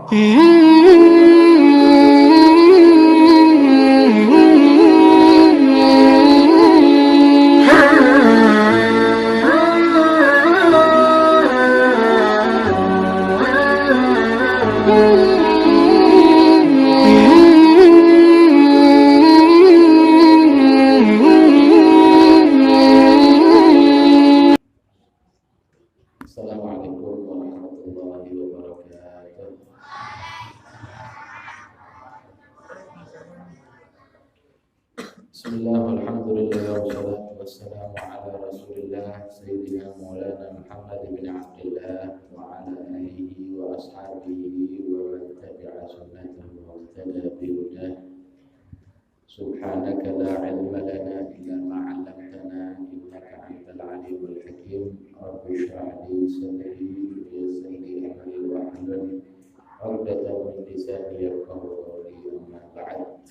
Assalamualaikum warahmatullahi wabarakatuh. Bismillah, alhamdulillah, wassalatu wassalamu ala rasulillah Sayyidina Maulana Muhammad bin Abdullah wa ala alihi wa ashabihi wa man tabi'a sunnatahu wa ihtada bihudah. Subhanaka la ilma lana illa ma 'allamtana innaka antal alimul hakim. Rabbi shrah li sadri wa yassir li amri wahlul 'uqdatam min lisani yafqahu qawli. Amma ba'd.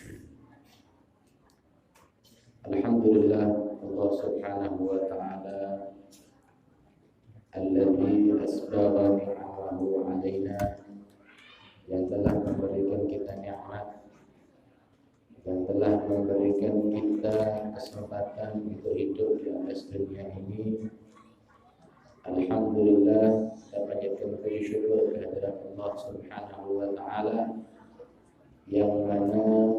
Alhamdulillah, Allah subhanahu wa ta'ala alladzi asbagha ni'amahu alaina, yang telah memberikan kita nikmat, yang telah memberikan kita kesempatan untuk hidup di atas dunia ini. Alhamdulillah, kita panjatkan puji syukur kehadirat Allah subhanahu wa ta'ala, yang mana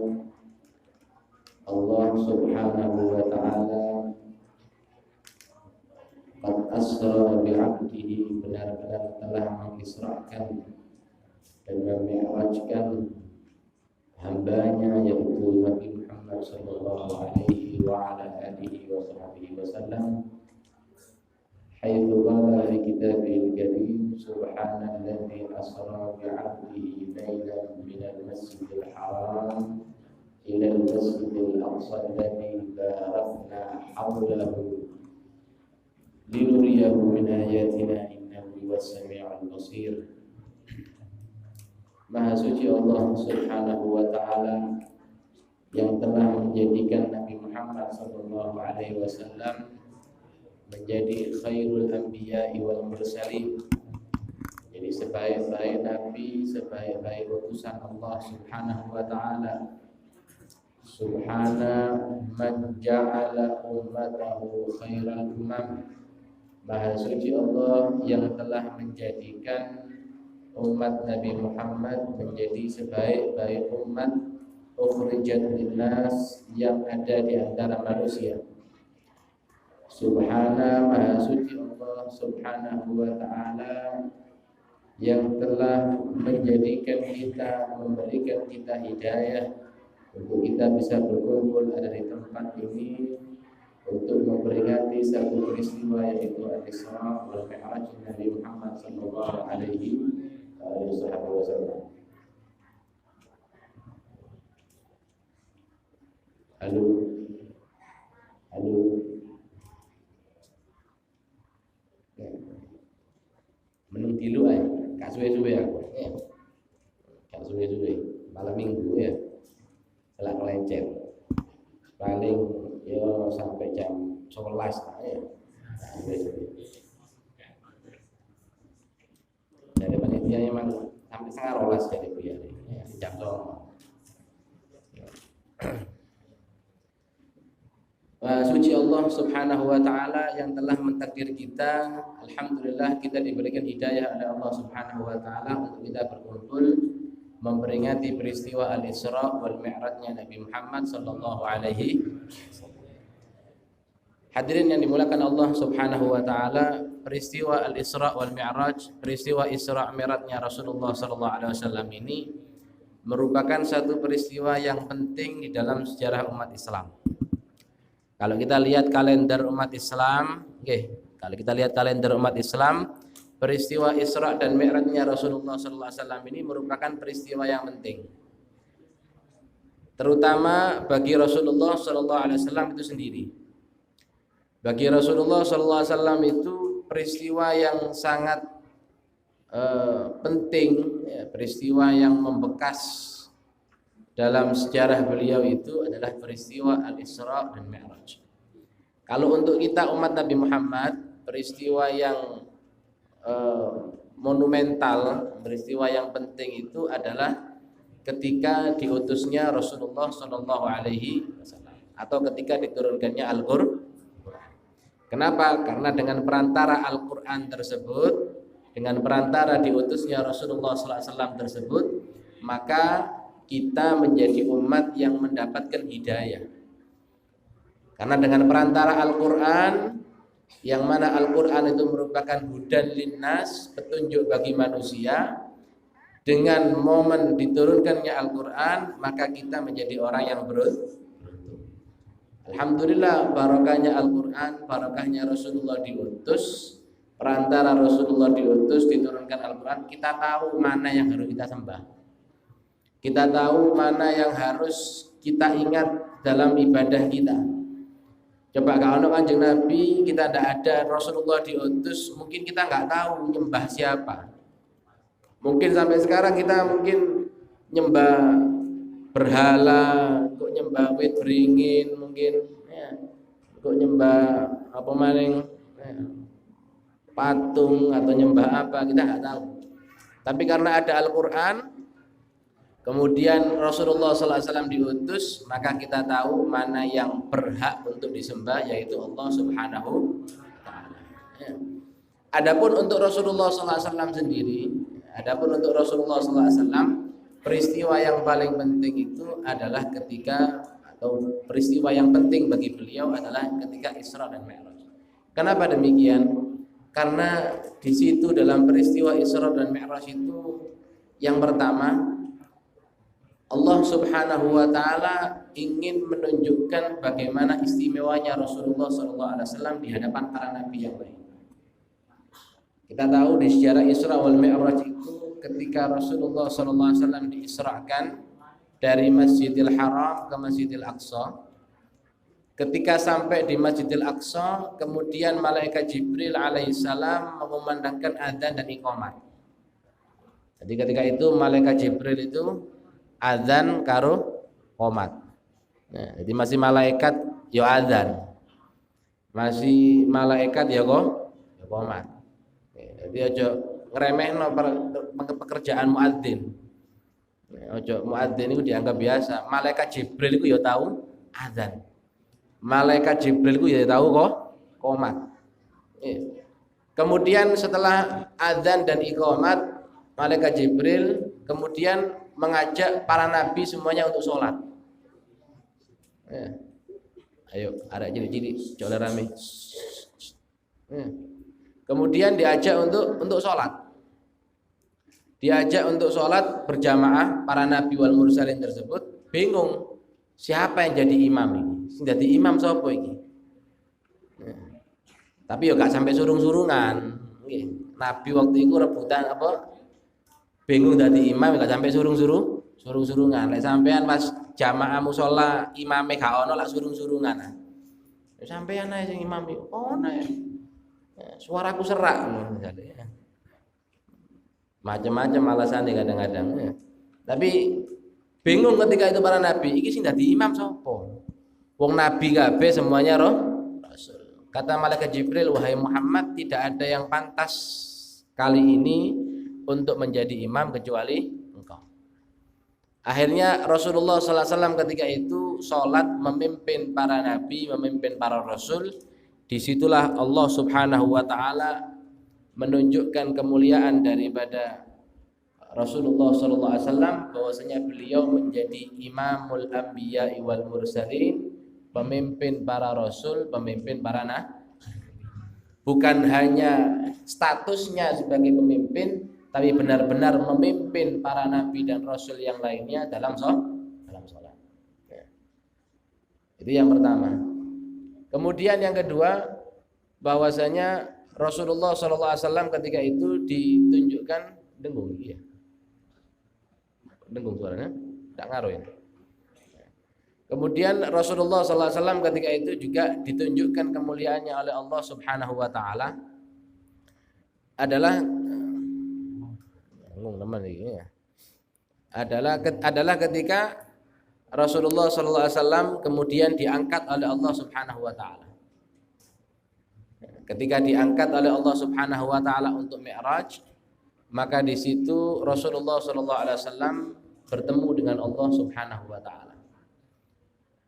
Allah subhanahu wa ta'ala qad asra bi'abdihi, benar-benar telah mengisrakan dan memi'rajkan hambanya, yaitu Nabi Muhammad sallallahu alaihi wa ala alihi wa sahbihi wasallam, haitsu qala fi kitabihil karim, subhanalladzi asra bi'abdihi lailan minal masjidil haram ila al-masjidil aqsa alladzi barakna hawlahu linuriyahu min ayatina innahu huwas sami'ul basir. Maha suci Allah subhanahu wa ta'ala yang telah menjadikan Nabi Muhammad sallallahu alaihi wasallam menjadi khairul anbiya'i wal mursalin, jadi sebaik-baik nabi, sebaik-baik utusan Allah subhanahu wa ta'ala. Subhana man ja'ala ummatahu khairal umam, maha suci Allah yang telah menjadikan umat Nabi Muhammad menjadi sebaik-baik umat ukhrijat linnas, yang ada di antara manusia. Subhana, maha suci Allah subhanahu wa ta'ala yang telah menjadikan kita, memberikan kita hidayah untuk kita bisa berkumpul ada di tempat ini untuk memperingati satu peristiwa, yaitu Al-Isra wal Mi'raj Nabi Muhammad sallallahu alaihi wasallam. Halo. Menung tilu ae, gak suwe-suwe aku. Gak suwe-suwe. Malam Minggu ya. Selak melecet. Paling ya sampai jam 11 ya. Dari panitia memang sampai setengah 12 jadi biar ya, jam 2. Suci Allah subhanahu wa ta'ala yang telah mentakdir kita. Alhamdulillah, kita diberikan hidayah oleh Allah subhanahu wa ta'ala untuk kita berkumpul memperingati peristiwa Al-Isra wal Mi'rajnya Nabi Muhammad sallallahu alaihi wasallam. Hadirin yang dimuliakan Allah subhanahu wa ta'ala, peristiwa Al-Isra wal Mi'raj, peristiwa Isra Mi'rajnya Rasulullah sallallahu alaihi wasallam ini merupakan satu peristiwa yang penting di dalam sejarah umat Islam. Kalau kita lihat kalender umat Islam, peristiwa Isra dan Mi'rajnya Rasulullah sallallahu alaihi wasallam ini merupakan peristiwa yang penting. Terutama bagi Rasulullah sallallahu alaihi wasallam itu sendiri. Bagi Rasulullah sallallahu alaihi wasallam itu peristiwa yang sangat penting, ya, peristiwa yang membekas dalam sejarah beliau itu adalah peristiwa Al-Isra dan Mi'raj. Kalau untuk kita umat Nabi Muhammad, peristiwa yang monumental, peristiwa yang penting itu adalah ketika diutusnya Rasulullah Shallallahu Alaihi Wasallam atau ketika diturunkannya Al-Qur'an. Kenapa? Karena dengan perantara Al-Qur'an tersebut, dengan perantara diutusnya Rasulullah Sallallahu Alaihi Wasallam tersebut, maka kita menjadi umat yang mendapatkan hidayah. Karena dengan perantara Al-Qur'an, yang mana Al-Qur'an itu merupakan hudan linnas, petunjuk bagi manusia, dengan momen diturunkannya Al-Qur'an, maka kita menjadi orang yang beruntung. Alhamdulillah, barokahnya Al-Qur'an, barokahnya Rasulullah diutus, perantara Rasulullah diutus, diturunkan Al-Qur'an, kita tahu mana yang harus kita sembah. Kita tahu mana yang harus kita ingat dalam ibadah kita. Coba kalau Kanjeng Nabi kita tidak ada, Rasulullah diutus, mungkin kita nggak tahu nyembah siapa. Mungkin sampai sekarang kita mungkin nyembah berhala, kok nyembah wit beringin, mungkin ya, kok nyembah apa maning ya, patung atau nyembah apa, kita nggak tahu. Tapi karena ada Al-Qur'an, kemudian Rasulullah SAW diutus, maka kita tahu mana yang berhak untuk disembah, yaitu Allah Subhanahu wa Ta'ala. Ya. Adapun untuk Rasulullah SAW sendiri, peristiwa yang paling penting itu adalah ketika, atau peristiwa yang penting bagi beliau adalah ketika Isra dan Mi'raj. Kenapa demikian? Karena di situ dalam peristiwa Isra dan Mi'raj itu, yang pertama, Allah Subhanahu wa Ta'ala ingin menunjukkan bagaimana istimewanya Rasulullah SAW di hadapan para nabi yang lain. Kita tahu di sejarah Isra wal Mi'raj itu, ketika Rasulullah SAW diisrakan dari Masjidil Haram ke Masjidil Aqsa, ketika sampai di Masjidil Aqsa, kemudian malaikat Jibril alaihissalam mengumandangkan adzan dan iqamah. Jadi ketika itu malaikat Jibril itu adzan karo qomat. Nah, jadi masih malaikat yo adzan, masih malaikat ya qomat. Jadi aja ngeremehno pekerjaan muadzin. Ojo muadzin itu dianggap biasa. Malaikat Jibril itu ya tahu adzan. Malaikat Jibril itu ya tahu qomat. Kemudian setelah adzan dan iqamat, malaikat Jibril kemudian mengajak para nabi semuanya untuk sholat. Ayo, ada cilik-cilik, coba rame. Kemudian diajak untuk sholat. Diajak untuk sholat berjamaah, para nabi wal mursalin tersebut bingung siapa yang jadi imam ini. Jadi imam siapa ini? Tapi ya gak sampai surung-surungan. Nabi waktu itu rebutan apa? Bingung jadi imam, gak sampai surung-surungan. Lek sampean pas jamaah mushola imame gak ono lak surung-surungan. Sampean ae sing imam iki ono ya. Suaraku serak misalnya. Macam-macam alasannya kadang-kadang. Tapi bingung ketika itu para nabi, iki sing dadi imam sapa? Wong nabi kabeh semuanya rasul. Kata malaikat Jibril, wahai Muhammad, tidak ada yang pantas kali ini untuk menjadi imam kecuali engkau. Akhirnya Rasulullah SAW ketika itu sholat memimpin para nabi, memimpin para rasul. Disitulah Allah Subhanahu wa Ta'ala menunjukkan kemuliaan daripada Rasulullah SAW, bahwasanya beliau menjadi imamul anbiya wal mursalin, pemimpin para rasul, pemimpin para nabi. Bukan hanya statusnya sebagai pemimpin, tapi benar-benar memimpin para nabi dan rasul yang lainnya dalam sholat. Itu yang pertama. Kemudian yang kedua, bahwasanya Rasulullah SAW ketika itu ditunjukkan dengung, iya. Dengung suaranya, tak ngaruh ya. Kemudian Rasulullah SAW ketika itu juga ditunjukkan kemuliaannya oleh Allah Subhanahu wa Ta'ala adalah adalah ketika Rasulullah SAW kemudian diangkat oleh Allah Subhanahu wa Ta'ala. Ketika diangkat oleh Allah Subhanahu wa Ta'ala untuk Mi'raj, maka di situ Rasulullah SAW bertemu dengan Allah Subhanahu wa taala.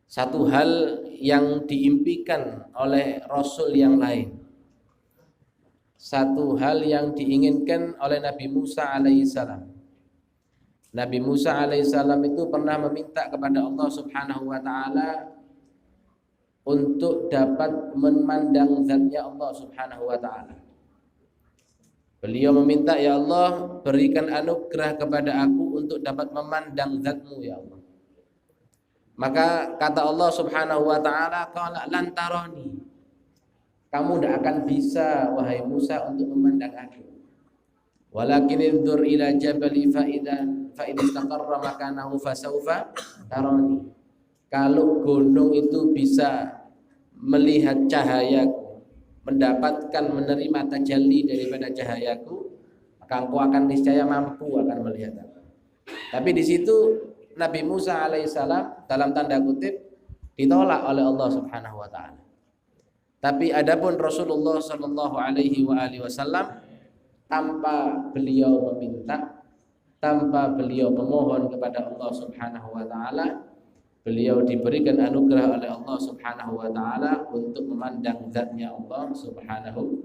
Satu hal yang diimpikan oleh Rasul yang lain, satu hal yang diinginkan oleh Nabi Musa alaihissalam. Nabi Musa alaihissalam itu pernah meminta kepada Allah Subhanahu wa taala untuk dapat memandang zatnya Allah Subhanahu wa taala. Beliau meminta, ya Allah, berikan anugerah kepada aku untuk dapat memandang zatmu ya Allah. Maka kata Allah Subhanahu wa taala, qala lan tarani. Kamu tidak akan bisa wahai Musa untuk memandang aku. Walakin indzur ila jabali fa idza istaqarra makanahu fasawfa tarani. Kalau gunung itu bisa melihat cahayaku, mendapatkan menerima tajalli daripada cahayaku, maka engkau akan niscaya mampu akan melihat aku. Tapi di situ Nabi Musa alaihissalam dalam tanda kutip ditolak oleh Allah Subhanahu wa taala. Tapi adapun Rasulullah sallallahu alaihi wasallam, tanpa beliau meminta, tanpa beliau memohon kepada Allah Subhanahu wa taala, beliau diberikan anugerah oleh Allah Subhanahu wa taala untuk memandang zatnya Allah Subhanahu.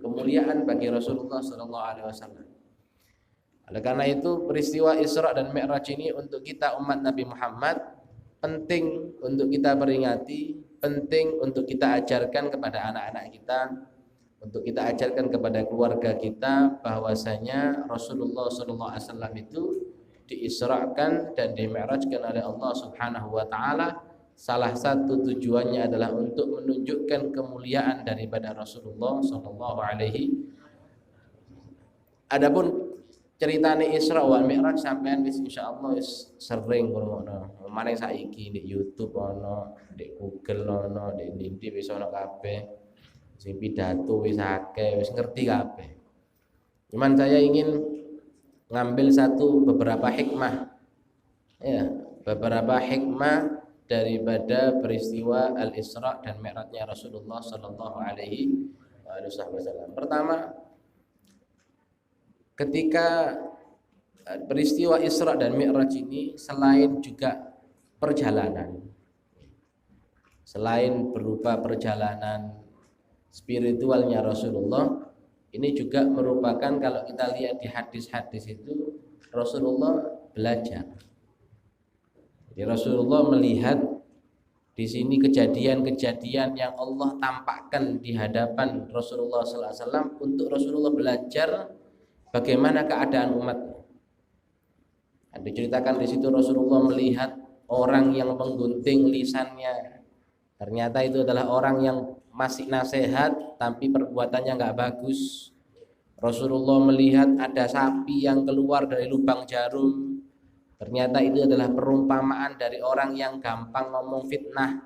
Kemuliaan bagi Rasulullah sallallahu alaihi wasallam. Oleh karena itu peristiwa Isra dan Mi'raj ini untuk kita umat Nabi Muhammad penting untuk kita peringati, penting untuk kita ajarkan kepada anak-anak kita, untuk kita ajarkan kepada keluarga kita bahwasanya Rasulullah SAW itu diisrakan dan dimi'rajkan oleh Allah Subhanahu wa taala. Salah satu tujuannya adalah untuk menunjukkan kemuliaan daripada Rasulullah sallallahu alaihi. Adapun ceritane Isra wal Mi'raj sampean wis insyaallah wis sering ngrungokno. Mane saiki di YouTube ono, di Google ono, di ndi wis ono kabeh. Sing pidato wis akeh, wis ngerti kabeh. Cuman saya ingin ngambil beberapa hikmah. Ya, beberapa hikmah daripada peristiwa Al-Isra dan Mi'rajnya Rasulullah sallallahu alaihi wasallam. Pertama, ketika peristiwa Isra dan Mi'raj ini selain juga perjalanan, selain berupa perjalanan spiritualnya Rasulullah, ini juga merupakan, kalau kita lihat di hadis-hadis itu, Rasulullah belajar. Jadi Rasulullah melihat di sini kejadian-kejadian yang Allah tampakkan di hadapan Rasulullah SAW untuk Rasulullah belajar bagaimana keadaan umatnya. Diceritakan di situ Rasulullah melihat orang yang menggunting lisannya. Ternyata itu adalah orang yang masih nasihat tapi perbuatannya nggak bagus. Rasulullah melihat ada sapi yang keluar dari lubang jarum. Ternyata itu adalah perumpamaan dari orang yang gampang ngomong fitnah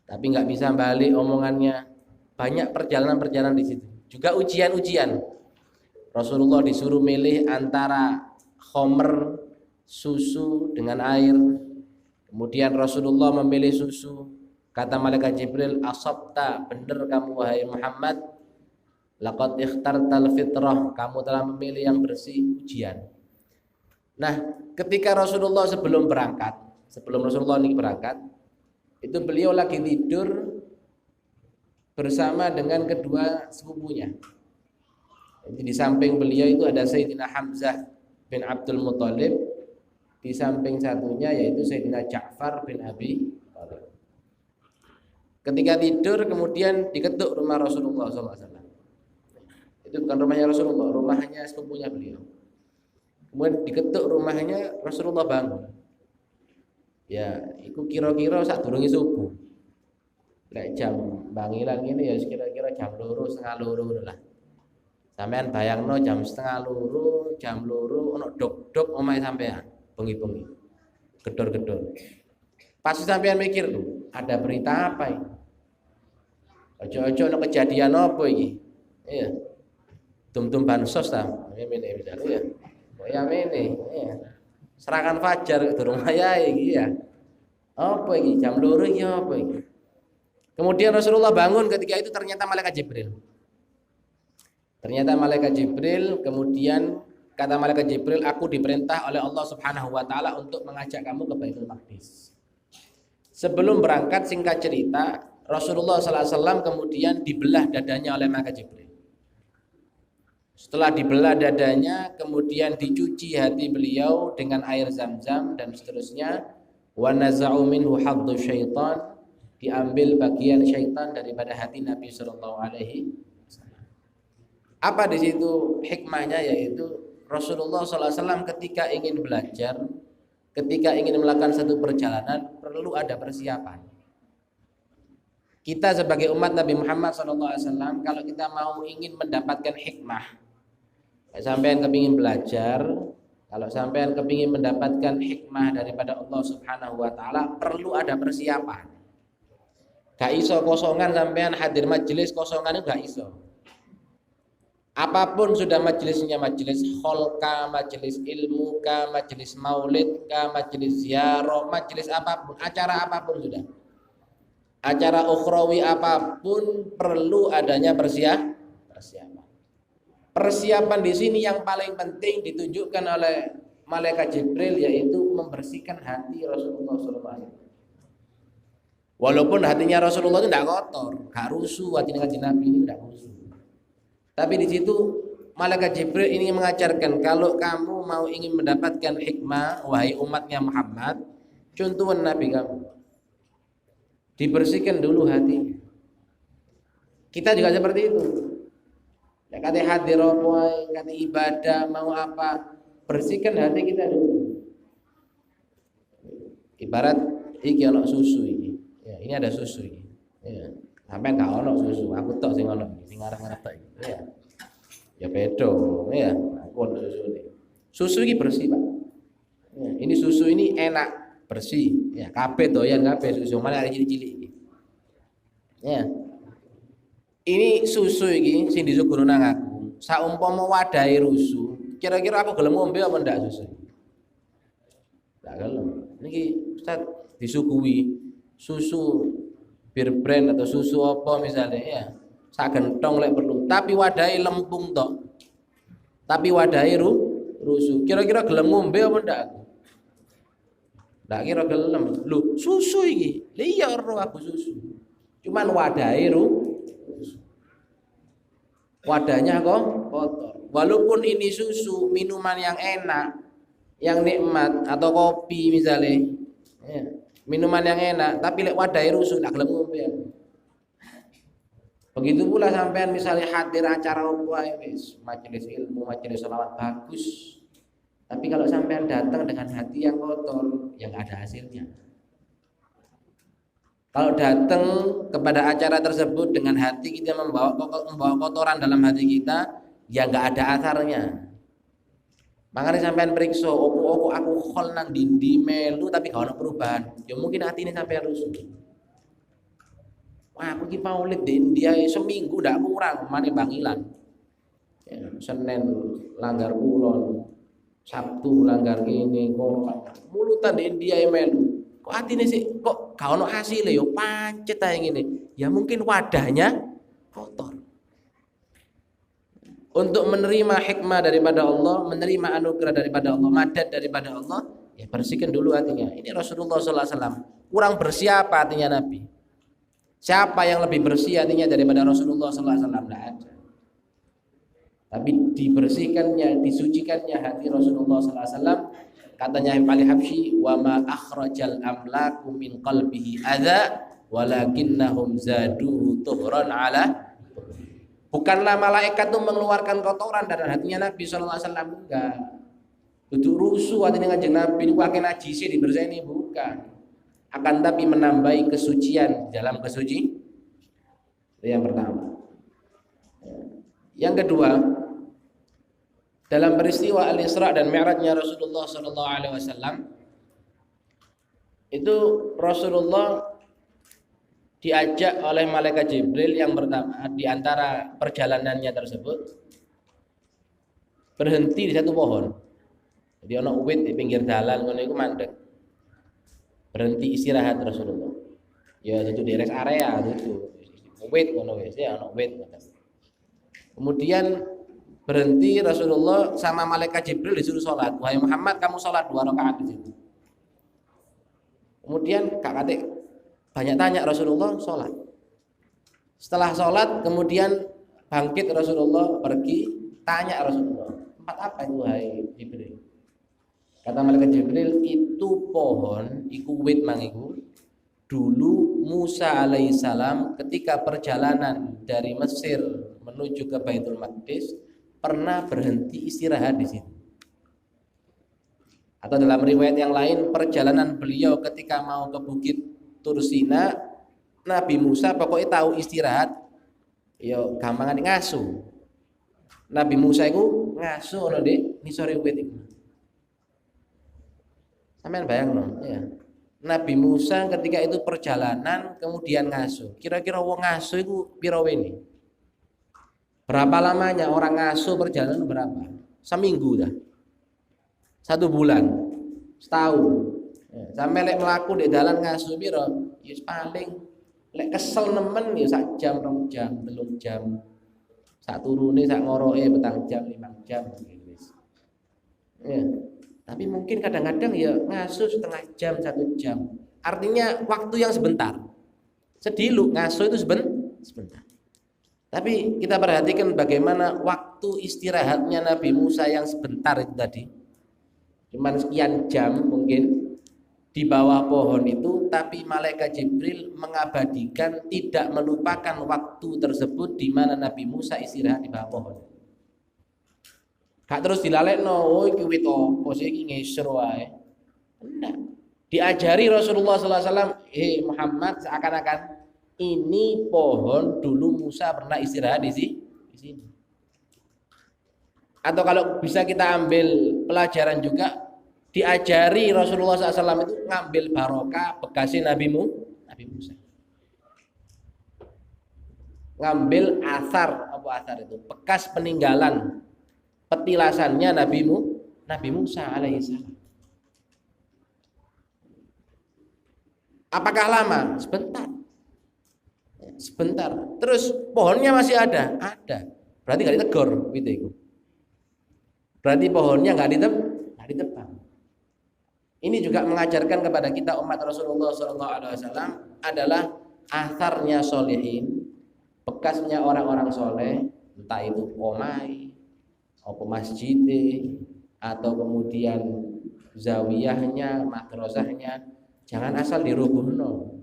tapi nggak bisa balik omongannya. Banyak perjalanan-perjalanan di situ. Juga ujian-ujian. Rasulullah disuruh milih antara khomer, susu dengan air. Kemudian Rasulullah memilih susu. Kata malaikat Jibril, asabta, benar kamu wahai Muhammad. Laqad ikhtartal fitrah, kamu telah memilih yang bersih, ujian. Nah, ketika Rasulullah sebelum Rasulullah ini berangkat, itu beliau lagi tidur bersama dengan kedua sepupunya. Jadi di samping beliau itu ada Sayyidina Hamzah bin Abdul Muthalib, di samping satunya yaitu Sayyidina Ja'far bin Abi Thalib. Ketika tidur kemudian diketuk rumah Rasulullah SAW. Itu bukan rumahnya Rasulullah, rumahnya sepupunya beliau. Kemudian diketuk rumahnya, Rasulullah bangun. Ya, itu kira-kira saat durunge subuh. Lek jam bangilan ini ya kira-kira jam 2:30 lah. Sampean bayangno jam 1:30, jam 2 ono dok-dok omahe sampean, bengi-bengi. Gedor-gedor. Pasti sampean mikir tuh, ada berita apa ini? Ojo-ojo ono kejadian apa iki? Iya. Tum-tum bansos ta, ngene misalnya ya. Kok ya mene, iya. Serangan fajar durung wayahe iki ya. Apa iki? Jam 2 iki apa iki? Kemudian Rasulullah bangun, ketika itu ternyata malaikat Jibril. Ternyata malaikat Jibril kemudian kata malaikat Jibril, aku diperintah oleh Allah Subhanahu wa taala untuk mengajak kamu ke Baitul Maqdis. Sebelum berangkat singkat cerita, Rasulullah SAW kemudian dibelah dadanya oleh malaikat Jibril. Setelah dibelah dadanya, kemudian dicuci hati beliau dengan air zam-zam dan seterusnya. Wa naza'u minhu haddu syaitan, diambil bagian syaitan daripada hati Nabi sallallahu alaihi wasallam. Apa di situ hikmahnya, yaitu Rasulullah SAW ketika ingin belajar, ketika ingin melakukan satu perjalanan perlu ada persiapan. Kita sebagai umat Nabi Muhammad SAW, kalau kita mau ingin mendapatkan hikmah, sampean kepingin belajar, kalau sampean kepingin mendapatkan hikmah daripada Allah Subhanahu wa taala, perlu ada persiapan. Gak iso kosongan sampean hadir majelis kosongan itu gak iso. Apapun sudah majelisnya, majelis kholka, majelis ilmu ka, majelis maulid ka, majelis ziarah, majelis apapun, acara apapun sudah. Acara ukhrawi apapun perlu adanya persiapan. Persiapan di sini yang paling penting ditunjukkan oleh malaikat Jibril, yaitu membersihkan hati Rasulullah SAW. Walaupun hatinya Rasulullah itu tidak kotor, gak rusuh, hatinya kanjeng Nabi ini tidak rusuh. Tapi di situ malaikat Jibril ini mengajarkan, kalau kamu mau ingin mendapatkan hikmah, wahai umatnya Muhammad, contohan Nabi kamu, dibersihkan dulu hatinya. Kita juga seperti itu. Ya, kata hadir apa, kata ibadah, mau apa, bersihkan hati kita dulu. Ibarat iki ono susu iki. Ya, ini ada susu iki. Ya. Sampai gak ono susu, aku tok sing ono iki, sing arep-arep tok iki. Ya. Ya beda, ya. Aku ono susu ini. Susu iki bersih, Pak. Ya, ini susu ini enak, bersih. Ya, kabeh doyan kabeh susu, mana ada cilik-cilik iki. Ya. Ini susu iki sing disuguhno nang aku. Saumpama wadahe rusuh, kira-kira aku gelem ngombe apa ndak susu? Ndak gelem. Niki Ustaz disuguhi susu bir brand atau susu apa misalnya ya. Sak gentong lek perlu, tapi wadahe lempung tok. Tapi wadahe rusuh. Kira-kira gelem ngombe apa ndak aku? Ndak kira gelem. Lho, susu iki. Lah iya ora aku susu. Cuman wadahe wadahnya kok kotor. Walaupun ini susu, minuman yang enak, yang nikmat, atau kopi misalnya, ya, minuman yang enak, tapi lek wadahnya rusuh, tak gelem ngombe. Begitu pula sampean misalnya hadir acara apa wis, majelis ilmu, majelis sholawat bagus, tapi kalau sampean datang dengan hati yang kotor, yang ada hasilnya. Kalau datang kepada acara tersebut dengan hati kita membawa kotoran dalam hati kita, ya nggak ada asarnya. Makanya sampean periksa, opo aku khol nang dindi melu tapi gak ada perubahan. Ya mungkin hati ini sampean rusuh. Wah, aku ki maulid di India seminggu ndak kurang, mane Bangilan. Ya, Senin langgar kulon, Sabtu langgar kene, mulutan di India melu. Kok atine sih kok gak ono hasilnya, yo pancet ae ngene. Ya mungkin wadahnya kotor. Untuk menerima hikmah daripada Allah, menerima anugerah daripada Allah, madad daripada Allah, ya bersihkan dulu hatinya. Ini Rasulullah SAW. Kurang bersih apa hatinya Nabi? Siapa yang lebih bersih hatinya daripada Rasulullah SAW? Tidak ada. Tapi dibersihkannya, disucikannya hati Rasulullah SAW. Katanya Ali Habsyi, wa ma akhrajal amlaku min qalbihi adza walakinnahum zadu tuhran ala. Bukanlah malaikat itu mengeluarkan kotoran dari hatinya Nabi sallallahu alaihi wasallam, enggak. Itu rusuh hatinya kanjeng Nabi ini pakai najis dibersihkan, bukan. Akan tapi menambahi kesucian dalam kesuci. Itu yang pertama. Yang kedua, dalam peristiwa Al-Isra dan Mi'rajnya Rasulullah sallallahu alaihi wasallam, itu Rasulullah diajak oleh malaikat Jibril yang pertama di antara perjalanannya tersebut berhenti di satu pohon. Jadi ana uwit di pinggir dalan ngono iku mandek. Berhenti istirahat Rasulullah. Ya itu di rest area itu. Uwit ngono wis ya ana uwit ngono. Kemudian berhenti Rasulullah sama malaikat Jibril disuruh sholat. Wahai Muhammad, kamu sholat 2 rakaat di situ. Kemudian Kak Katik banyak tanya Rasulullah, sholat. Setelah sholat kemudian bangkit Rasulullah pergi, tanya Rasulullah, tempat apa itu wahai Jibril? Kata malaikat Jibril, itu pohon, iku wit mangiku. Dulu Musa alaihissalam ketika perjalanan dari Mesir menuju ke Baitul Maqdis pernah berhenti istirahat di situ. Atau dalam riwayat yang lain, perjalanan beliau ketika mau ke Bukit Tursina, Nabi Musa pokoknya tahu istirahat, yo gampangan ngasuh. Nabi Musa itu ngasuh ono di nisore wit iku. Sampeyan bayangno, ya. Nabi Musa ketika itu perjalanan kemudian ngasuh. Kira-kira wong ngasuh itu pira weni? Berapa lamanya orang ngasuh perjalanan berapa? Seminggu dah. 1 bulan. Setahun. Ya, sampai lek melaku di dalan ngasuh pira? Ya paling lek kesel nemen ya sak jam, 2 jam, 3 jam. Sak turune sak ngoroke 4 jam, 5 jam gitu. Ya. Tapi mungkin kadang-kadang ya ngasuh setengah jam, 1 jam. Artinya waktu yang sebentar. Sedilu ngasuh itu sebentar. Tapi kita perhatikan bagaimana waktu istirahatnya Nabi Musa yang sebentar itu tadi. Cuman sekian jam mungkin di bawah pohon itu, tapi malaikat Jibril mengabadikan tidak melupakan waktu tersebut di mana Nabi Musa istirahat di bawah pohon. Gak terus dilalekno, oh iki wit opo sih iki ngeser wae. Enggak. Diajari Rasulullah sallallahu alaihi wasallam, Muhammad, seakan-akan ini pohon dulu Musa pernah istirahat di sini. Atau kalau bisa kita ambil pelajaran juga, diajari Rasulullah SAW itu ngambil barokah bekasnya Nabi Musa. Ngambil asar, apa asar itu? Bekas peninggalan petilasannya Nabi Musa alaihissalam. Apakah lama? Sebentar. Terus pohonnya masih ada? Ada. Berarti nggak ditegur gitu itu. Berarti pohonnya nggak ditebang. Ini juga mengajarkan kepada kita umat Rasulullah SAW adalah atharnya solihin, bekasnya orang-orang soleh, entah itu omai, atau masjid, atau kemudian zawiyahnya, madrasahnya, jangan asal dirubuhno.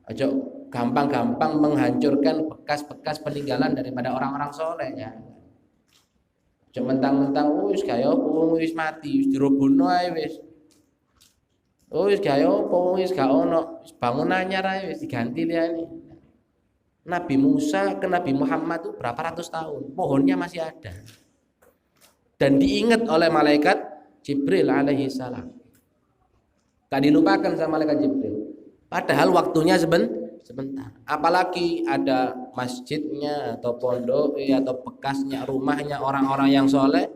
Ojo gampang-gampang menghancurkan bekas-bekas peninggalan daripada orang-orang soleh ya. Cuma mentang-mentang wis kaya opo wis mati wis dirobohno ae wis. Oh wis kaya opo wis gak ono, wis bangun anyar ae wis diganti liyane. Nabi Musa ke Nabi Muhammad itu berapa ratus tahun, pohonnya masih ada. Dan diingat oleh malaikat Jibril alaihi salam. Gak dilupakan sama malaikat Jibril. Padahal waktunya sebentar. Apalagi ada masjidnya atau pondok atau bekasnya rumahnya orang-orang yang soleh,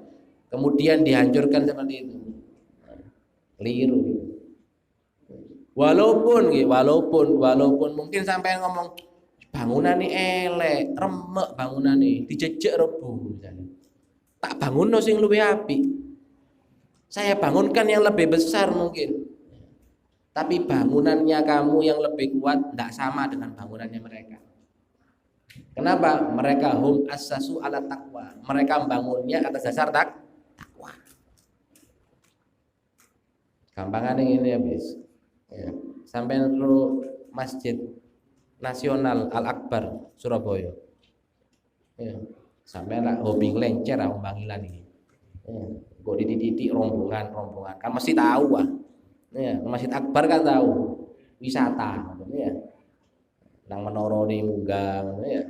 kemudian dihancurkan seperti itu. Keliru. Walaupun mungkin sampai ngomong bangunan ini elek, remek bangunan ini, dijejek rebu misalnya. Tak bangun sing luwih apik. Saya bangunkan yang lebih besar mungkin. Tapi bangunannya kamu yang lebih kuat tidak sama dengan bangunannya mereka. Kenapa? Mereka hum assasu ala taqwa. Mereka bangunnya atas dasar takwa. Gampangan ini habis. Ya. Sampai lu Masjid Nasional Al-Akbar Surabaya. Ya. Sampai lah hobi ngelencer aku Bangilan ini. Ya. Kok dididik rombongan kan mesti tahu ah. Ya, Masjid Akbar kan tahu wisata, ya. Nang menara di munggah, ya.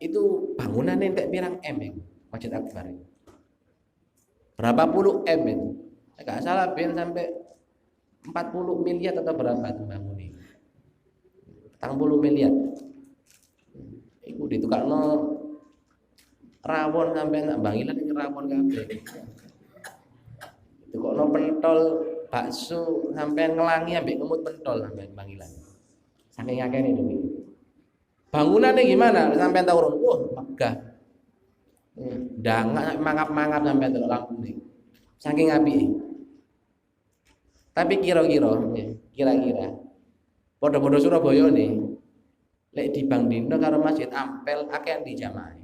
Itu bangunan entek pirang M Masjid Akbar. Berapa puluh M itu? Enggak salah ben sampai 40 miliar atau berapa itu bangun ini. 40 miliar. Iku ditukakno rawon sampai nak Bangilan ini rawon kabeh. Ditukakno pentol bakso sampai ngelangi ambek ngemut pentol sampai Bangilan. Saking akeh niku. Bangunannya gimana? Sampai turun. Wah, megah. Nggak mangap-mangap sampai delok lampune. Saking apike. Tapi kira-kira padha-padha Surabaya nih. Lek dibandingno karo Masjid Ampel akeh di jamaah.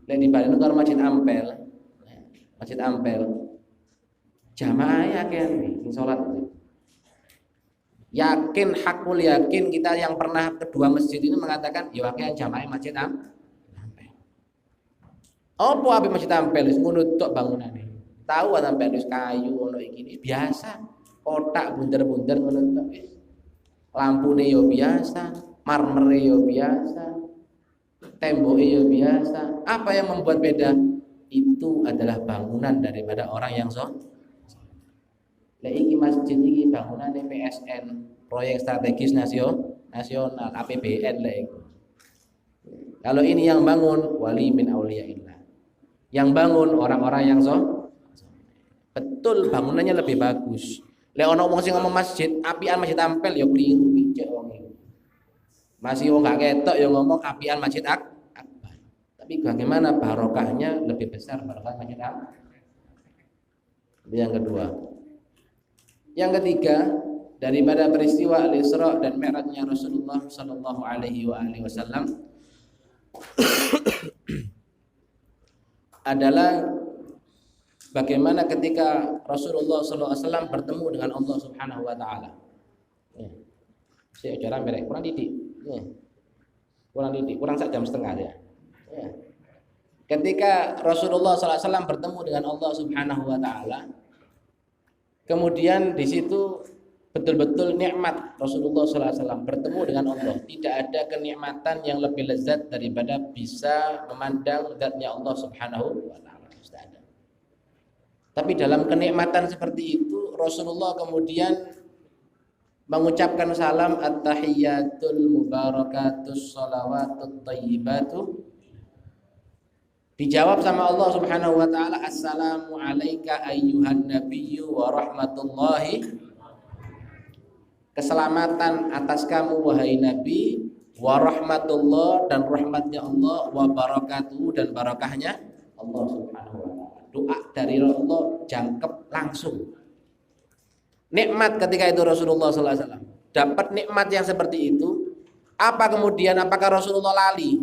Lek dibandingno karo Masjid Ampel jamaah akeh sing salat. Yakin, hakul yakin kita yang pernah kedua masjid ini mengatakan ya akeh jamaah Masjid Ampel. Apa ape Masjid Ampel wis ngono tok bangunane. Tahu sampai wis kayu ono iki biasa. Kotak bunder-bunder ngono tok wis. Lampune yo biasa, marmere yo biasa, temboknya yo biasa. Apa yang membuat beda? Itu adalah bangunan daripada orang yang soleh. Lah iki masjid iki bangunane PSN, proyek strategis nasional APBN lah itu. Kalau ini yang bangun wali min auliyaillah. Yang bangun orang-orang yang soleh. Betul bangunannya lebih bagus. Lek ono wong sing ngomong masjid, apian Masjid Ampel ya kliru picek wong iki. Masih wong gak ketok ya ngomong apian Masjid Akbar. Tapi bagaimana barokahnya lebih besar barokah Masjid Ampel. Yang kedua. Yang ketiga, daripada peristiwa Al-Isra dan Mi'rajnya Rasulullah sallallahu alaihi wasallam adalah bagaimana ketika Rasulullah SAW bertemu dengan Allah Subhanahu Wa Taala. Saya acara merek kurang didik, kurang 1 jam setengah ya. Ketika Rasulullah SAW bertemu dengan Allah Subhanahu Wa Taala, kemudian di situ betul-betul nikmat Rasulullah SAW bertemu dengan Allah. Tidak ada kenikmatan yang lebih lezat daripada bisa memandang zatnya Allah Subhanahu Wa Taala. Tapi dalam kenikmatan seperti itu Rasulullah kemudian mengucapkan salam at-tahiyyatul mubarakatus shalawatut thayyibatu. Dijawab sama Allah Subhanahu wa taala, assalamu alayka ayyuhan nabiyyu wa rahmatullahi. Keselamatan atas kamu wahai nabi, wa rahmatullah dan rahmatnya Allah, wa barakatuhu dan barakahnya Allah Subhanahu wa taala. Doa dari Allah jangkep langsung. Nikmat ketika itu Rasulullah SAW dapat nikmat yang seperti itu. Apa kemudian? Apakah Rasulullah lali?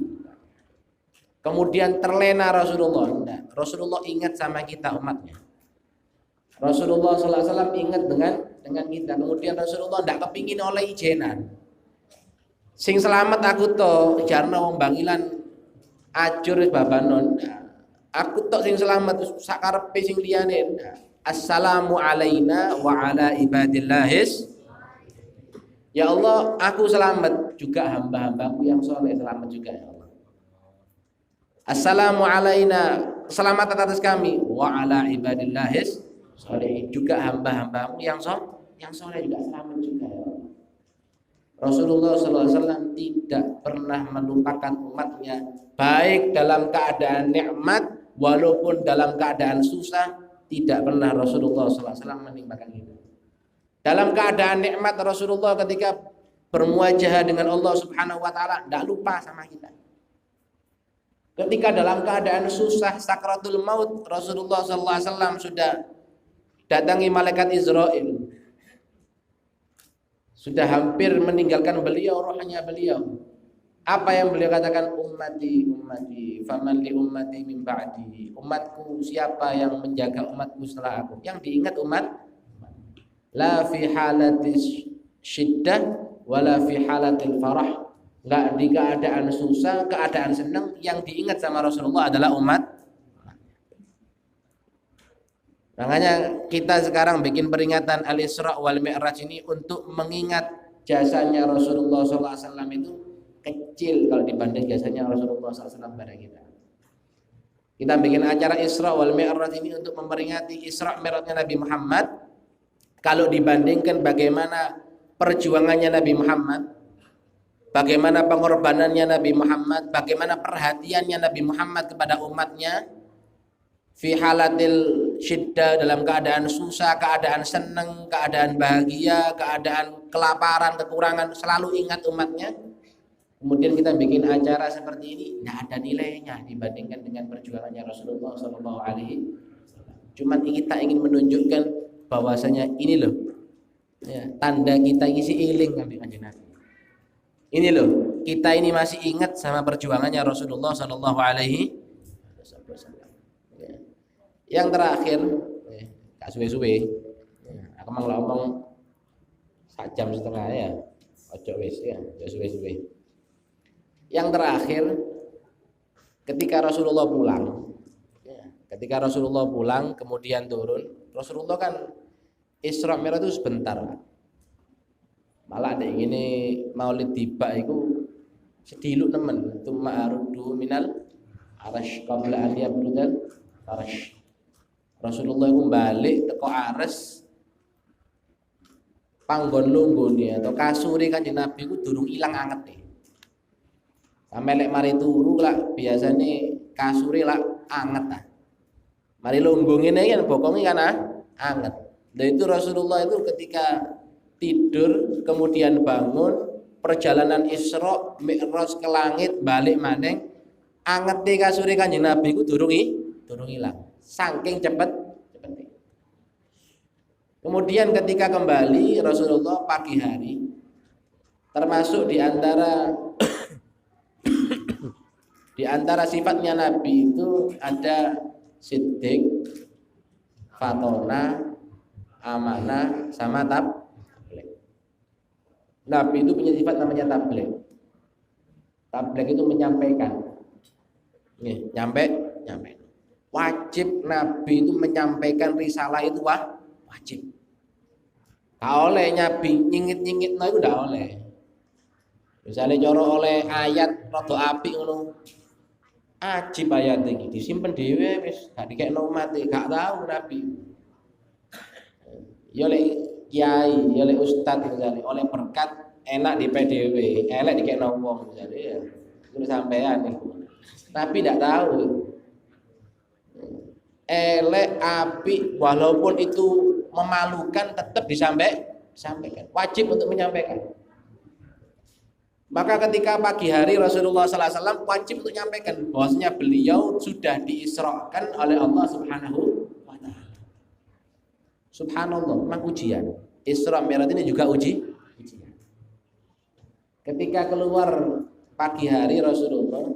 Kemudian terlena Rasulullah? Enggak. Rasulullah ingat sama kita umatnya. Rasulullah SAW ingat dengan kita. Kemudian Rasulullah tidak kepingin oleh ijenan. Sing selamat aku to, jarna wong Bangilan ajur babanon. Aku tok sing selamat sakarepe sing liyane. Assalamu alaina wa ala ibadillahis. Ya Allah, aku selamat juga hamba-hambaku yang soleh selamat juga ya Allah. Assalamu alaina, selamat atas kami wa ala ibadillahis soleh juga hamba-hambamu yang soleh juga selamat juga ya Allah. Rasulullah SAW tidak pernah melupakan umatnya baik dalam keadaan nikmat walaupun dalam keadaan susah. Tidak pernah Rasulullah SAW meninggalkan kita. Dalam keadaan nikmat Rasulullah ketika bermuajahah dengan Allah Subhanahu Wa Taala tidak lupa sama kita. Ketika dalam keadaan susah sakratul maut Rasulullah SAW sudah datangi malaikat Israel. Sudah hampir meninggalkan beliau, rohnya beliau. Apa yang beliau katakan? Ummati, faman li ummati min ba'di. Umatku, siapa yang menjaga umatku setelah aku? Yang diingat umat la fi halati syiddah wala fi halatil farah. Enggak di keadaan susah, keadaan senang, yang diingat sama Rasulullah adalah umat. Makanya kita sekarang bikin peringatan Al-Isra wal Mi'raj ini untuk mengingat jasanya Rasulullah SAW itu kecil kalau dibanding jasanya Rasulullah SAW pada kita. Kita bikin acara Isra wal Mi'raj ini untuk memperingati Isra Mi'rajnya Nabi Muhammad. Kalau dibandingkan bagaimana perjuangannya Nabi Muhammad, bagaimana pengorbanannya Nabi Muhammad, bagaimana perhatiannya Nabi Muhammad kepada umatnya, fi halatil syiddah, dalam keadaan susah, keadaan senang, keadaan bahagia, keadaan kelaparan, kekurangan, selalu ingat umatnya. Kemudian kita bikin acara seperti ini, tidak ada nilainya dibandingkan dengan perjuangannya Rasulullah Shallallahu Alaihi Wasallam. Cuma kita ingin menunjukkan bahwasanya ini loh, ya, tanda kita isi iling kami kanjeng Nabi. Ini loh, kita ini masih ingat sama perjuangannya Rasulullah Shallallahu Alaihi Wasallam. Ya. Yang terakhir, gak suwe-suwe, aku mau ngomong 1 jam setengah ya, ojo wis ya, suwe-suwe. Yang terakhir, ketika Rasulullah pulang, kemudian turun, Rasulullah kan Isra Mi'raj itu sebentar, malah ada ini Maulid tiba itu sediluk nemen, tsumma aruddu minal arash qabla an yabrudal arash. Rasulullah itu balik teko ares, panggon lunggone atau kasure Kanjeng Nabi itu durung ilang anget deh. Sampai lek mari turu lah biasanya kasure lah anget ah. Mari lungguh ngene kan bokonge kan anget. Dan itu Rasulullah itu ketika tidur kemudian bangun perjalanan Isra Mi'raj ke langit balik maneng angete kasure Kanjeng Nabi ku durung ilang. Saking cepet. Kemudian ketika kembali Rasulullah pagi hari termasuk di antara sifatnya Nabi itu ada siddiq, fatona, amanah, sama tabligh. Nabi itu punya sifat namanya tabligh. Tabligh itu menyampaikan. Nih, nyampe. Wajib Nabi itu menyampaikan risalah itu wajib. Gak oleh Nabi nyingit-nyingit itu gak oleh. Misalnya coro oleh ayat rada apik ngono. Ajib ayat iki disimpen dhewe wis gak dikekno umat, gak tahu Nabi. Ya lek kiai, ya lek ustaz misalnya oleh berkat enak di PDW, elek dikekno wong misalnya ya. Itu sampean niku. Tapi ndak tahu. Elek apik walaupun itu memalukan tetap disampaikan. Wajib untuk menyampaikan. Maka ketika pagi hari Rasulullah SAW wajib untuk menyampaikan bahwasanya beliau sudah diisrakan oleh Allah Subhanahu wa taala. Subhanallah, memang ujian. Isra Mi'raj ini juga ujian. Ketika keluar pagi hari Rasulullah,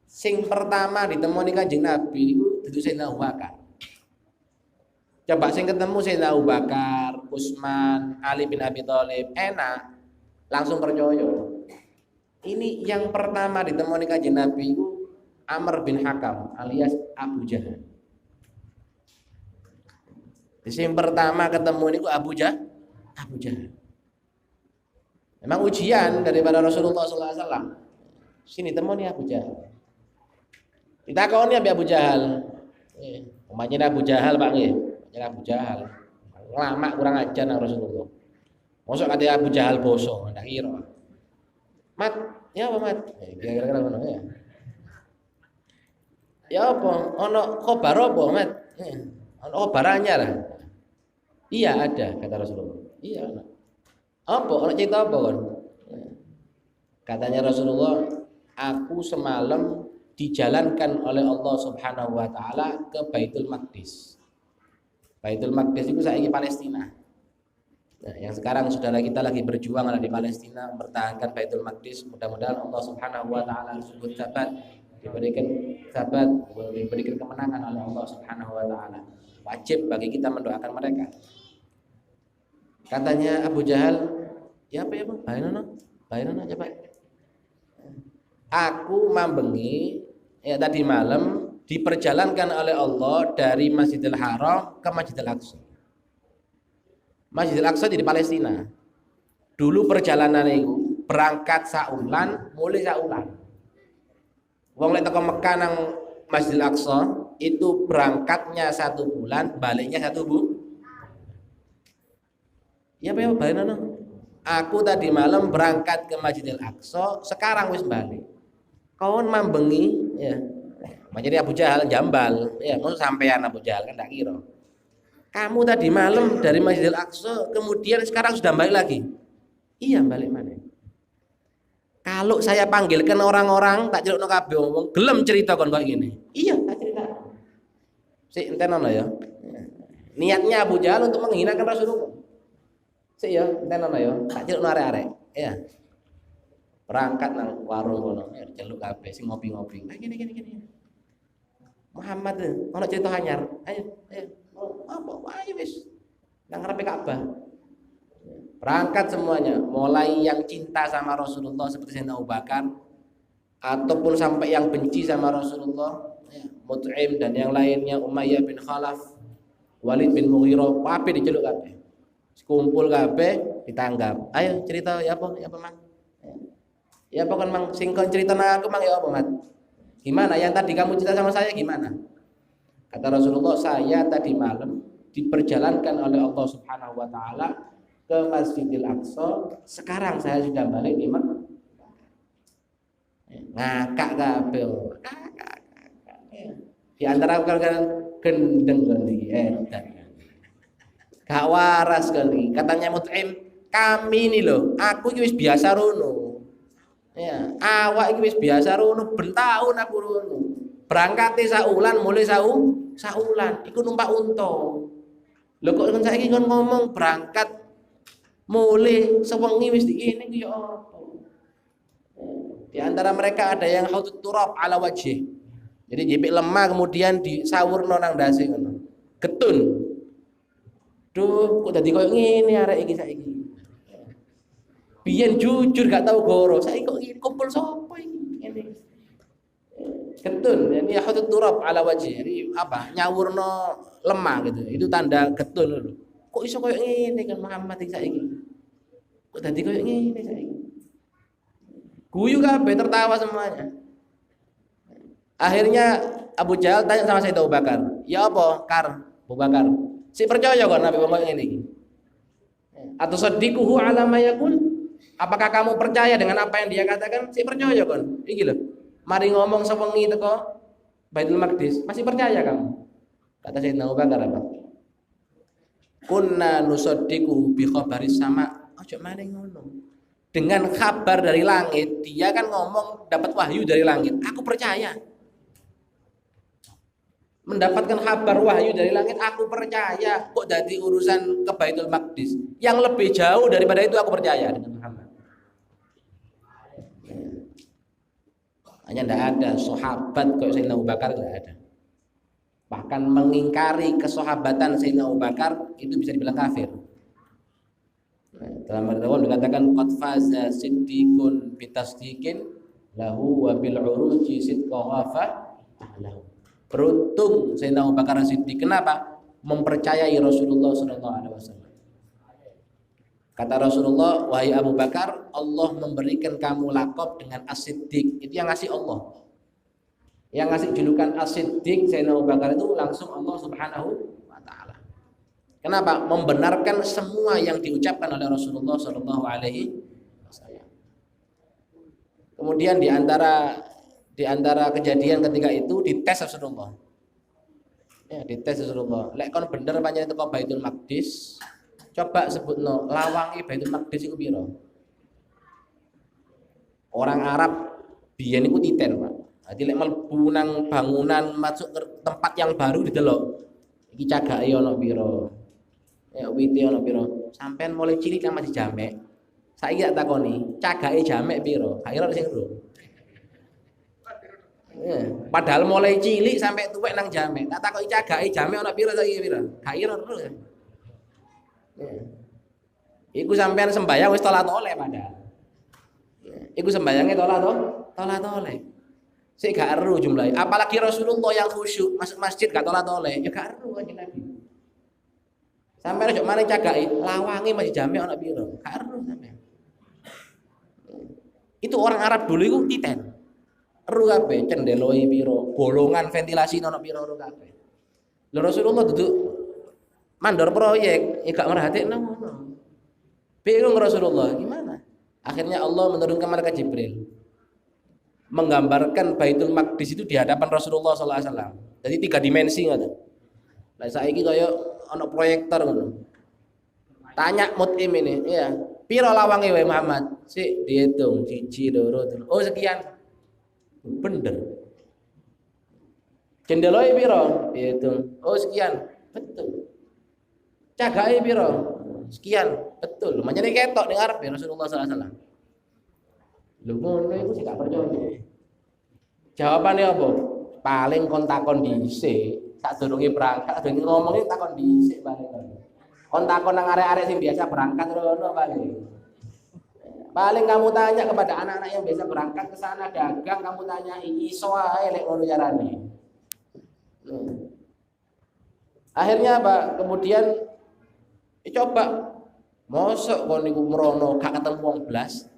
sing pertama ditemoni Kanjeng Nabi itu Sayyidina Abu Bakar. Coba sing ketemu Sayyidina Abu Bakar, Utsman, Ali bin Abi Thalib, enak langsung percaya. Ini yang pertama ditemui Kanjeng Nabi itu Amr bin Hakam alias Abu Jahal. Yang pertama ketemu itu Abu Jahal. Memang ujian daripada Rasulullah SAW. Sini temui Abu Jahal. Kita kau nih Abu Jahal. Umatnya Abu Jahal Pak nggih. Abu Jahal. Lama kurang ajar nang Rasulullah. Mosok kate Abu Jahal boso, ndak kira. Mat, ya apa mat? Kira-kira ngono ya. Ya apa? Ono khabar apa, Mat? Ono khabar anyar. Iya ada, kata Rasulullah. Iya ono. Apa? Ono cerita apa kon? Katanya Rasulullah, aku semalam dijalankan oleh Allah Subhanahu wa taala ke Baitul Maqdis. Baitul Maqdis itu saiki Palestina. Nah, yang sekarang saudara kita lagi berjuang ada di Palestina mempertahankan Baitul Maqdis. Mudah-mudahan Allah Subhanahu wa taala sungguh diberikan kemenangan oleh Allah Subhanahu wa taala. Wajib bagi kita mendoakan mereka. Katanya Abu Jahal, ya apa ya Bang? Bayanono coba. Aku mambengi ya tadi malam diperjalankan oleh Allah dari Masjidil Haram ke Masjidil Aqsa. Masjidil Aqsa di Palestina. Dulu perjalanan itu berangkat saulan, mulai saulan. Wong lek teko Mekah nang Masjidil Aqsa itu berangkatnya 1 bulan, baliknya 1 bulan. Ya apa ya balik aku tadi malam berangkat ke Masjidil Aqsa, sekarang wis balik. Kawan mambengi ya. Jadi Abu Jahal jambal, ya mau sampean Abu Jahal kan tak kira. Kamu tadi malam dari Masjidil Aqsa, kemudian sekarang sudah balik lagi. Iya, balik mana? Kalau saya panggilkan orang-orang tak celukno kabeh ngomong, gelem cerita kon kayak gini. Iya, tak cerita. Sik enten ana ya. Niatnya Abu Jahal untuk menghinakan Rasulullah. Sik ya, enten ana ya. Tak celukno arek-arek. Iya. Berangkat nang warung kono, celuk kabeh sing ngopi-ngopi. Nah, gini. Muhammad, ono cerita anyar. Ayo. Apa? Ayo wis. Nang ngarepe Ka'bah. Berangkat semuanya, mulai yang cinta sama Rasulullah seperti Sayyidina Abu Bakar ataupun sampai yang benci sama Rasulullah, ya, Mut'im dan yang lainnya, Umayyah bin Khalaf, Walid bin Mughirah, kabeh diceluk kabeh. Kumpul kabeh ditanggap. Ayo cerita ya apa Mang? Ya apa kan Mang sing kon cerita nang aku Mang ya apa Mat? Gimana yang tadi kamu cerita sama saya gimana? Kata Rasulullah, saya tadi malam diperjalankan oleh Allah Subhanahu wa taala ke Masjidil Aqsa. Sekarang saya sudah balik di Mekah. Ngakak kabeh. Kakak. Di antara kalian gendeng kali gak waras kali. Katanya Mut'im, kami ini loh, aku iki wis biasa rono. Ya, awak iki wis biasa rono, ben taun aku rono. Berangkate saulan, mulai saulan, iku numpak unta. Lho kok saiki kon ngomong berangkat mulai sewengi wis dikene ku ya apa? Di antara mereka ada yang hautut turab ala wajih. Jadi jepit lemah kemudian disawurno nang ndase ngono. Getun. Duh, kok dadi koyo ngene arek iki saiki. Biyen jujur gak tau goro, saiki kok kumpul sapa iki ngene. Getun, ini hautut turab ala wajih. Jadi apa? Nyawurno lemah gitu. Itu tanda getun lho. Kok iso koyo ngene kan Muhammad iki saiki. Kok dadi koyo ngene saiki. Guyu kabeh tertawa semuanya. Akhirnya Abu Jahal tanya sama Sayyidina Abu Bakar, "Ya apa, Abu Bakar? Si percaya kok Nabi ngomong ngene iki? Atau saddiquhu ala ma yaqul? Apakah kamu percaya dengan apa yang dia katakan? Si percaya kon. Iki lho. Mari ngomong sewengi teko Baitul Maqdis, masih percaya kamu?" Kata Sayyidina Abu Bakar apa? Kunna nusaddiquhu bi khabaris sama. Ojo maning ngono. Dengan kabar dari langit, dia kan ngomong dapat wahyu dari langit. Aku percaya. Mendapatkan kabar wahyu dari langit, aku percaya. Kok jadi urusan ke Baitul Maqdis yang lebih jauh daripada itu, aku percaya dengan Muhammad. Hanya tidak ada sahabat kok Sayyidina Abu Bakar, tidak ada. Bahkan mengingkari kesahabatan Sayyidina Abu Bakar itu bisa dibilang kafir. Dalam hadis dikatakan qad faza siddiqun bitasdiqin lahu wa bil uruji sidqafa lahu. Beruntung Sayyidina Abu Bakar Siddiq. Kenapa? Mempercayai Rasulullah sallallahu alaihi wasallam. Kata Rasulullah, "Wahai Abu Bakar, Allah memberikan kamu lakop dengan As-Siddiq." Itu yang ngasih Allah. Yang ngasih julukan As-Siddiq Sayyidina Abu Bakar itu langsung Allah Subhanahu wa taala. Kenapa? Membenarkan semua yang diucapkan oleh Rasulullah sallallahu alaihi wasallam. Kemudian di antara kejadian ketika itu dites Rasulullah. Ya, dites Rasulullah. Lek kon bener pancen teko Baitul Maqdis, coba sebutno lawange Baitul Maqdis iku pira? Orang Arab biyen iku titen, Pak. Dadi lek mlebu nang bangunan masuk ke tempat yang baru didelok. Iki cagake ana pira? Ya wite ana pira? Sampeyan mulai cilik kan masih jamek. Saiki tak takoni, cagake jamek pira? Kira sing ro. Padahal mulai cilik sampai tuwek nang jamek. Tak takoki cagake jamek ana pira saiki pira? Gak ira terus. Iku sampean sembayang wis tolat oleh padahal. Iku sembayange tolat oleh. Sik gak eru jumlahe. Apalagi Rasulullah yang khusyuk masuk masjid gak tolat oleh. Ya gak eru kanjeng Nabi. Sampai ojo maning cagake, lawange masih jamek ana pira? Gak eru sampean. Itu orang Arab dulu iku titen. Eru kabeh cendeloe pira, bolongan ventilasi ono pira ero kabeh. Lho Rasulullah duduk mandor proyek, ya gak merhatikno ngono. Bingung Rasulullah, gimana? Akhirnya Allah menurunkan malaikat Jibril. Menggambarkan Baitul Maqdis itu di hadapan Rasulullah sallallahu alaihi wasallam. Jadi 3 dimensi ngoten. Lah saiki kaya ono proyektor ngono. Tanya mut'im ini, iya. Piro lawange wae Muhammad? Sik dihitung 1 2 3. Oh sekian. Bener. Cendeloe piro? Dihitung. Oh sekian. Betul. Cagae piro? Sekian. Betul. Makanya ketok ning arep Rasulullah sallallahu alaihi wasallam. Lho ngono iku sik gak percaya. Jawabane apa? Paling kon takon dhisik, sadurunge berangkat, sadurunge ngomongin takon dhisik paling. Kon takon nang arek-arek sing biasa berangkat rono paling. Paling kamu tanya kepada anak-anak yang biasa berangkat ke sana dagang, kamu tanya iso ae lek ngono carane. Akhirnya apa? Kemudian coba mosok kon niku merono gak ketemu wong blas.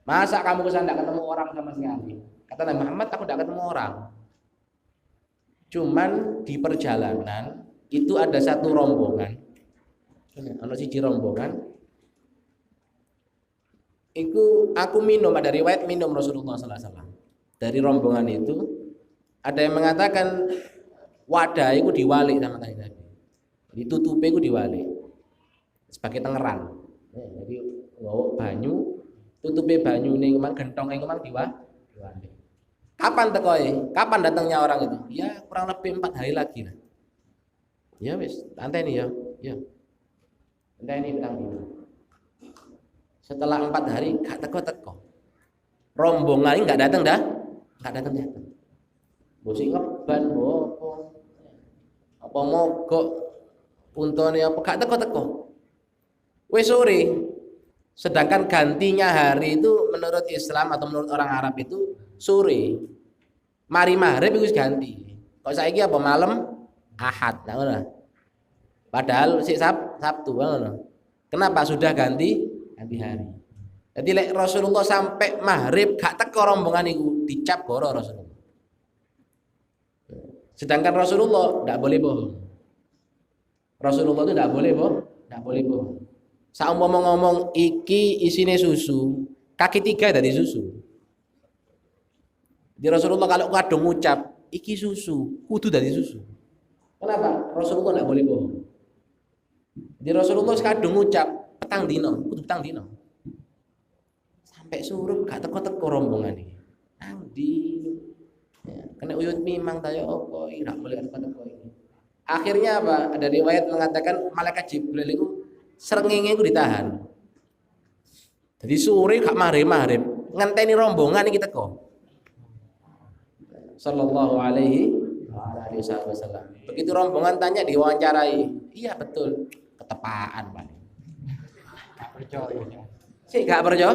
Masa kamu kesana tidak ketemu orang sama sekali? Kata Nabi Muhammad, aku tidak ketemu orang. Cuman di perjalanan itu ada satu rombongan. Ono siji rombongan. Iku aku minum, ada riwayat minum Rasulullah sallallahu alaihi wasallam. Dari rombongan itu ada yang mengatakan wadah itu diwalik sama Nabi. Jadi tutupe itu diwalik sebagai tengeran. Jadi bawa banyu tutupi banyu ning mang gentong ning mang diwali. Kapan tekoe? Kapan datangnya orang itu? Ya kurang lebih 4 hari lagi lah. Ya wis, anteni ya. Ya. Anteni petang dino. Setelah 4 hari gak teko-teko. Rombongan ini gak datang dah. Gak datang. Bosik ngeban apa mogok untone apa gak teko-teko. Wis sore. Sedangkan gantinya hari itu menurut Islam atau menurut orang Arab itu sore. Mari maghrib itu ganti. Kok saiki apa malam Ahad. Nah, padahal si Sabtu ngono. Kenapa sudah ganti hari. Jadi lek Rasulullah sampai maghrib gak teko rombongan iku dicap goro Rasulullah. Sedangkan Rasulullah tidak boleh bohong. Rasulullah itu tidak boleh bohong. Saumpama ngomong iki isine susu, kaki 3 dari susu. Di Rasulullah kalau kadung ngucap iki susu, kudu dari susu. Kenapa? Rasulullah tidak boleh bohong. Di Rasulullah kadung ngucap petang dino, kudu petang dino. Sampai suruh gak teko-teko rombongan iki. Nang ndi? Ya, kena uyut mimang ta ya apa iki gak boleh teko-teko iki. Akhirnya apa? Ada riwayat mengatakan malaikat Jibril itu srengenge iku ditahan. Jadi sore gak maghrib ngenteni rombongan iki teko. Sallallahu alaihi wasallam. Begitu rombongan tanya diwawancarai, iya betul, ketepaan Pak. Gak percaya. Sik gak percaya?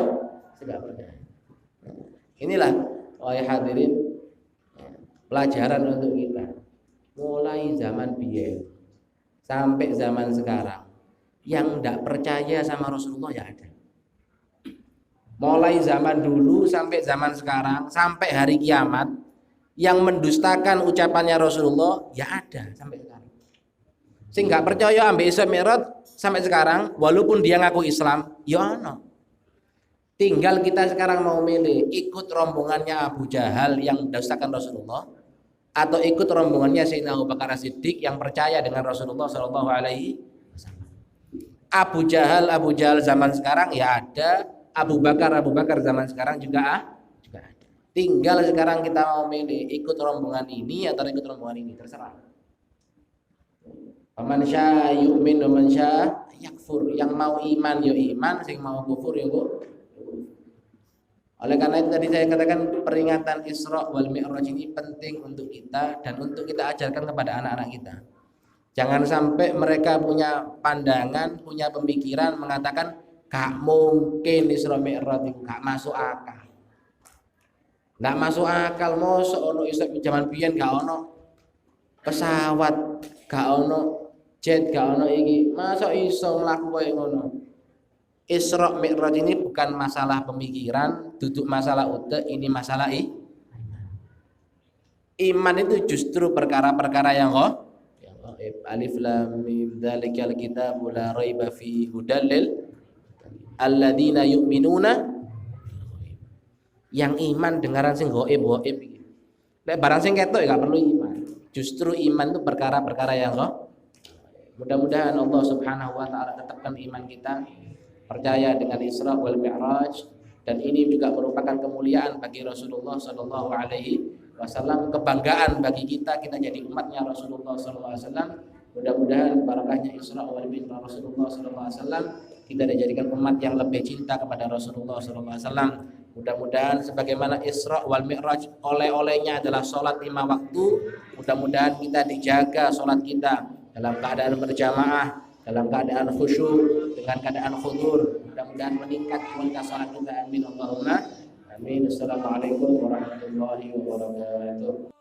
Inilah wahai hadirin pelajaran untuk kita. Mulai zaman biyen sampai zaman sekarang yang tidak percaya sama Rasulullah ya ada. Mulai zaman dulu sampai zaman sekarang sampai hari kiamat yang mendustakan ucapannya Rasulullah ya ada sampai sekarang. Sing nggak percaya ambek Isra Mi'raj sampai sekarang walaupun dia ngaku Islam ya ono. Tinggal kita sekarang mau milih ikut rombongannya Abu Jahal yang mendustakan Rasulullah atau ikut rombongannya Sayyidina Abu Bakar As-Siddiq yang percaya dengan Rasulullah sallallahu alaihi wasallam. Abu Jahal zaman sekarang ya ada, Abu Bakar zaman sekarang juga ada. Tinggal sekarang kita mau milih ikut rombongan ini atau ikut rombongan ini, terserah. Faman syaa yu'min wa man syaa yakfur. Yang mau iman ya iman, sing mau kufur ya kufur. Oleh karena itu tadi saya katakan peringatan Isra wal Mi'raj ini penting untuk kita dan untuk kita ajarkan kepada anak-anak kita. Jangan sampai mereka punya pandangan, punya pemikiran mengatakan gak mungkin Isra Mi'raj itu gak masuk akal. Gak masuk akal mosok ono Isra zaman biyen gak ono pesawat, gak ono jet, gak ono iki. Masa iso mlaku koyo ngono. Isra Mi'raj ini bukan masalah pemikiran, duduk masalah utek, ini masalah iman itu justru perkara-perkara yang alif lam mim dzalikal kitabu la raiba fi hudal lil alladzina yu'minuna. Yang iman dengaran sing gaib iki. Lek barang sing ketok ya gak perlu iman. Justru iman itu perkara-perkara yang mudah-mudahan Allah Subhanahu wa taala tetapkan iman kita, percaya dengan Isra wal Mi'raj, dan ini juga merupakan kemuliaan bagi Rasulullah sallallahu alaihi wasallam, kebanggaan bagi kita jadi umatnya Rasulullah sallallahu alaihi wasallam. Mudah-mudahan barakahnya Isra wal Mi'raj Rasulullah sallallahu alaihi wasallam kita dijadikan umat yang lebih cinta kepada Rasulullah sallallahu alaihi wasallam. Mudah-mudahan sebagaimana Isra wal Mi'raj oleh-olehnya adalah sholat 5 waktu, mudah-mudahan kita dijaga sholat kita dalam keadaan berjamaah, dalam keadaan khusyuk, dengan keadaan khudur. Mudah-mudahan meningkat kualitas sholat kita. Amin Allahumma amin. Assalamualaikum warahmatullahi wabarakatuh.